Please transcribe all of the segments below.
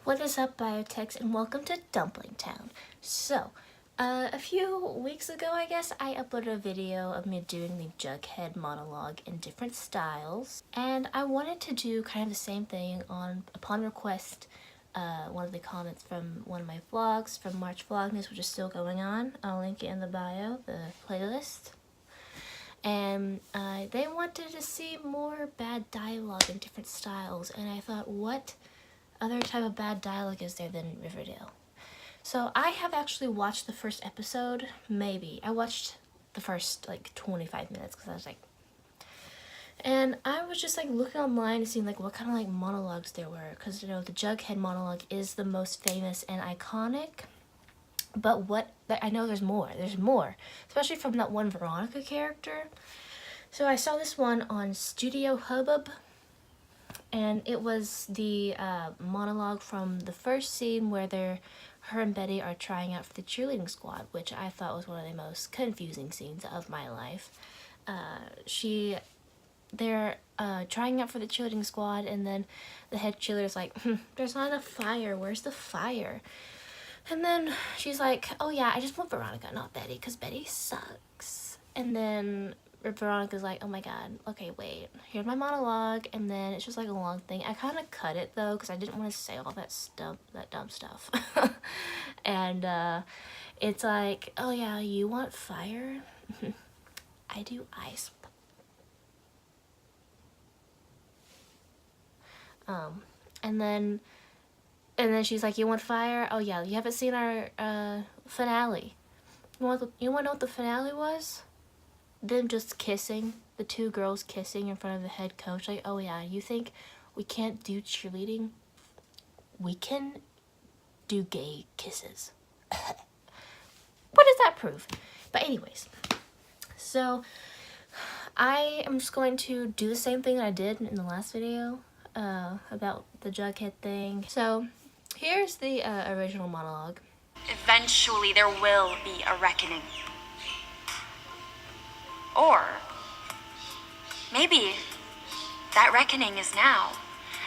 What is up, Biotechs, and welcome to Dumpling Town. So, a few weeks ago, I guess, I uploaded a video of me doing the Jughead monologue in different styles, and I wanted to do kind of the same thing upon request. One of the comments from one of my vlogs from March Vlogmas, which is still going on. I'll link it in the bio, the playlist. And they wanted to see more bad dialogue in different styles, and I thought, what other type of bad dialogue is there than Riverdale? So I have actually watched the first episode, maybe. I watched the first like 25 minutes because I was like, and I was just like looking online and seeing like what kind of like monologues there were, because you know the Jughead monologue is the most famous and iconic, but I know there's more, especially from that one Veronica character. So I saw this one on Studio Hubbub, and it was the monologue from the first scene where her and Betty are trying out for the cheerleading squad, which I thought was one of the most confusing scenes of my life. They're trying out for the cheerleading squad, and then the head cheerleader's like, there's not enough fire, where's the fire? And then she's like, oh yeah, I just want Veronica, not Betty, because Betty sucks. And then Veronica's like, oh my god, okay, wait, here's my monologue, and then it's just like a long thing. I kind of cut it though, because I didn't want to say all that dumb stuff. And it's like, oh yeah, you want fire? I do ice. And then she's like, you want fire? Oh yeah, you haven't seen our finale. You want to know what the finale was? Them just kissing, the two girls kissing in front of the head coach. Like, oh yeah, you think we can't do cheerleading? We can do gay kisses. What does that prove? But anyways, so I am just going to do the same thing that I did in the last video about the Jughead thing. So here's the original monologue. Eventually there will be a reckoning. Or maybe that reckoning is now,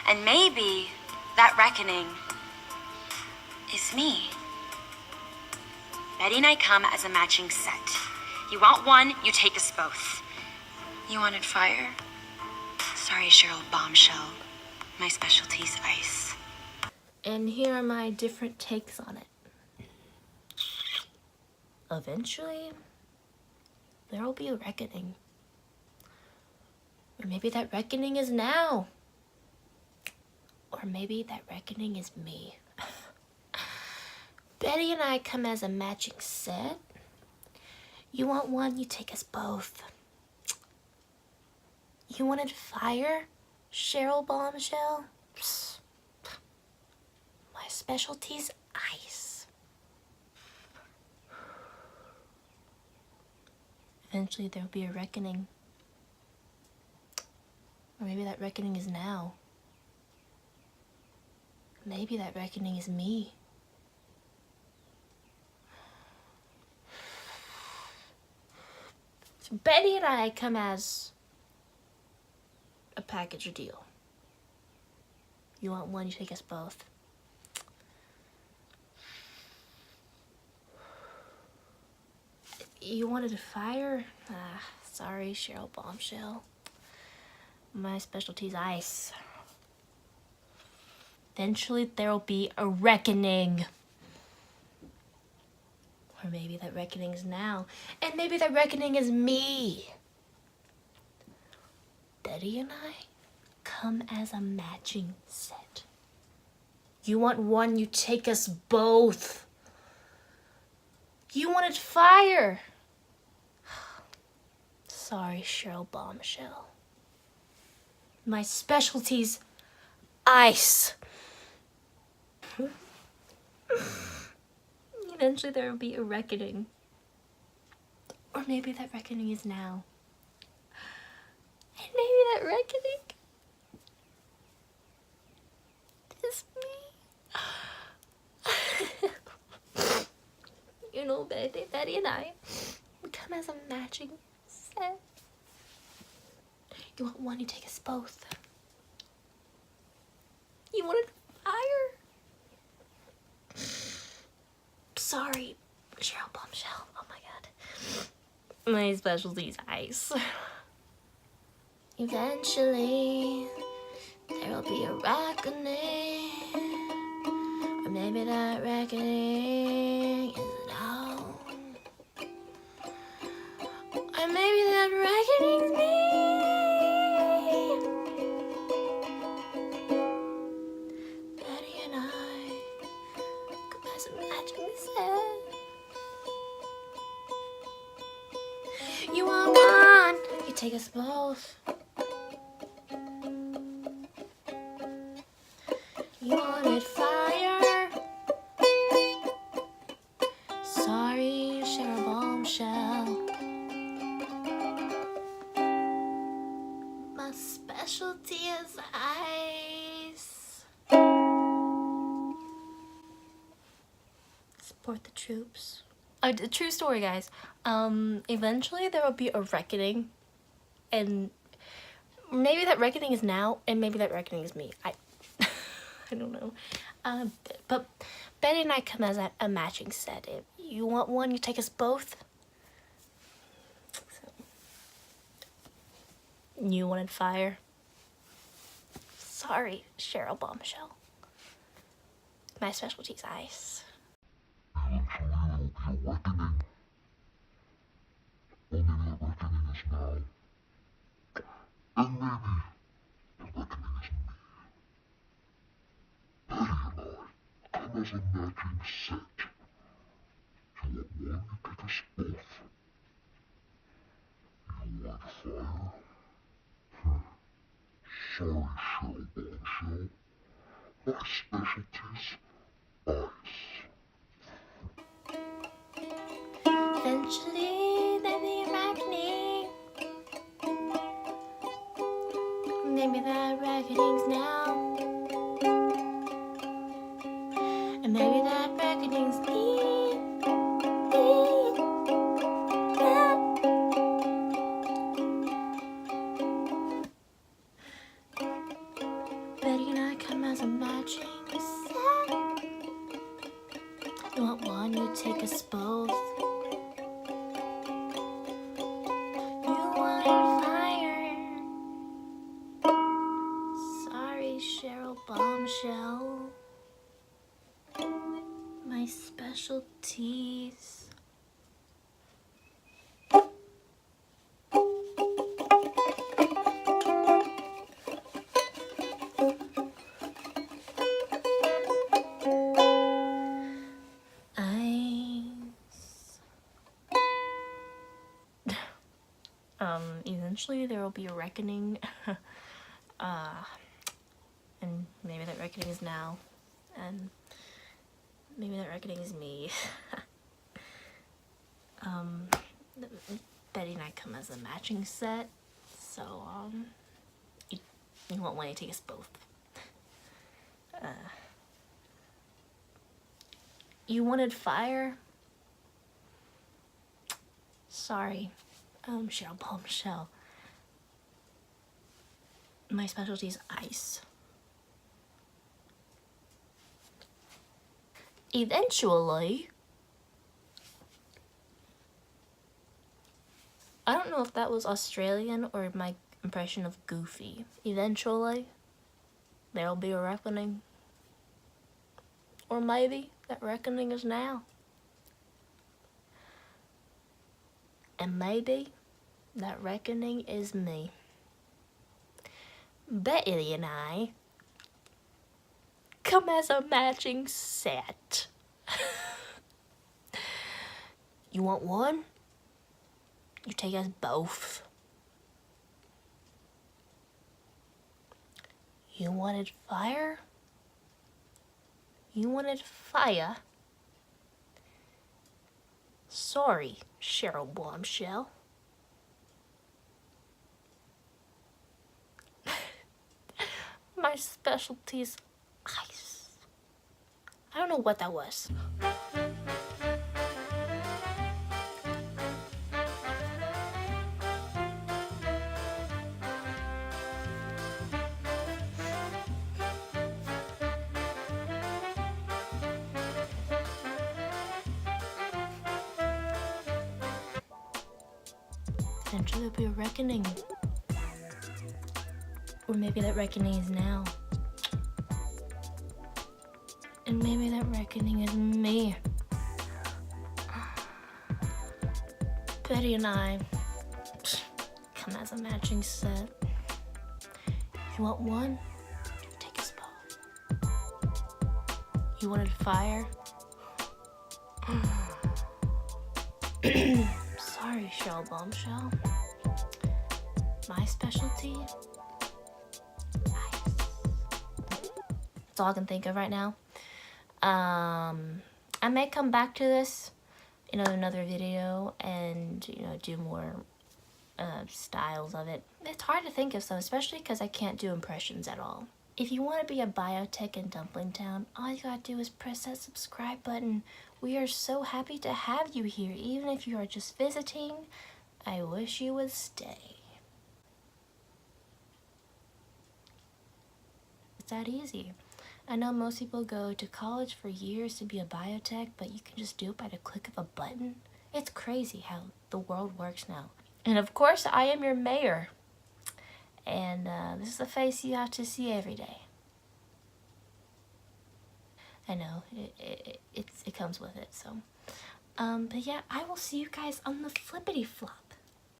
and maybe that reckoning is me. Betty and I come as a matching set. You want one, you take us both. You wanted fire? Sorry, Cheryl Bombshell. My specialty's ice. And here are my different takes on it. Eventually, there will be a reckoning. Or maybe that reckoning is now. Or maybe that reckoning is me. Betty and I come as a matching set. You want one, you take us both. You wanted fire, Cheryl Bombshell? Psst. My specialty's ice. Eventually there will be a reckoning. Or maybe that reckoning is now. Maybe that reckoning is me. So Betty and I come as a package deal. You want one, you take us both. You wanted a fire? Sorry, Cheryl Bombshell. My specialty's ice. Eventually there will be a reckoning. Or maybe that reckoning is now. And maybe that reckoning is me. Betty and I come as a matching set. You want one, you take us both. You wanted fire. Sorry, Cheryl Bombshell. My specialty's ice. Eventually there will be a reckoning. Or maybe that reckoning is now. And maybe that reckoning is me. You know, Betty and I, we come as a matching set. You want one, you take us both. You wanted fire? Sorry, Cheryl Bombshell. Oh my god. My specialty is ice. Eventually, there'll be a reckoning. Or maybe that reckoning is now. Or maybe that reckoning's me. Betty and I could buy some matching set. You want one? You take us both. You wanted fire. Sorry, Cheryl Bombshell. My specialty is ice. Support the troops. A true story, guys. Eventually there will be a reckoning, and maybe that reckoning is now, and maybe that reckoning is me. I don't know. But Betty and I come as a matching set. If you want one, you take us both. So, you wanted fire. Sorry, Cheryl Bombshell. My specialty is ice. Eventually there'll be a reckoning. Or maybe the reckoning is now. And maybe the reckoning is me. Betty and I come as a matching set. You want one, you take us both. You want fire? Sorry, Cheryl Bombshell. My specialty's ice. Eventually there'll be a reckoning. Maybe that reckoning's now. And maybe that reckoning's me. Betty and I come as a matching set. You want one, you take us both. You wanted fire. Sorry, Cheryl Bombshell. My specialties. Eventually there will be a reckoning. And maybe that reckoning is now. And maybe that reckoning is me. Betty and I come as a matching set. So, you want one, you take us both. You wanted fire? Sorry, Cheryl Bombshell. My specialty is ice. Eventually, I don't know if that was Australian or my impression of Goofy. Eventually, there'll be a reckoning. Or maybe that reckoning is now. And maybe that reckoning is me. Betty and I come as a matching set. You want one? You take us both. You wanted fire? You wanted fire? Sorry, Cheryl Bombshell. My specialty is ice. I don't know what that was. Eventually there'll be a reckoning. Or maybe that reckoning is now. And maybe that reckoning is me. Betty and I come as a matching set. You want one? Take us both. You wanted fire? Sorry, Shell Bombshell. My specialty? Ice. That's all I can think of right now. I may come back to this in another video and, do more styles of it. It's hard to think of some, especially because I can't do impressions at all. If you want to be a biotech in Dumpling Town, all you gotta do is press that subscribe button. We are so happy to have you here, even if you are just visiting. I wish you would stay. It's that easy. I know most people go to college for years to be a biotech, but you can just do it by the click of a button. It's crazy how the world works now. And of course, I am your mayor. And this is the face you have to see every day. I know, it comes with it, so. But yeah, I will see you guys on the flippity flop.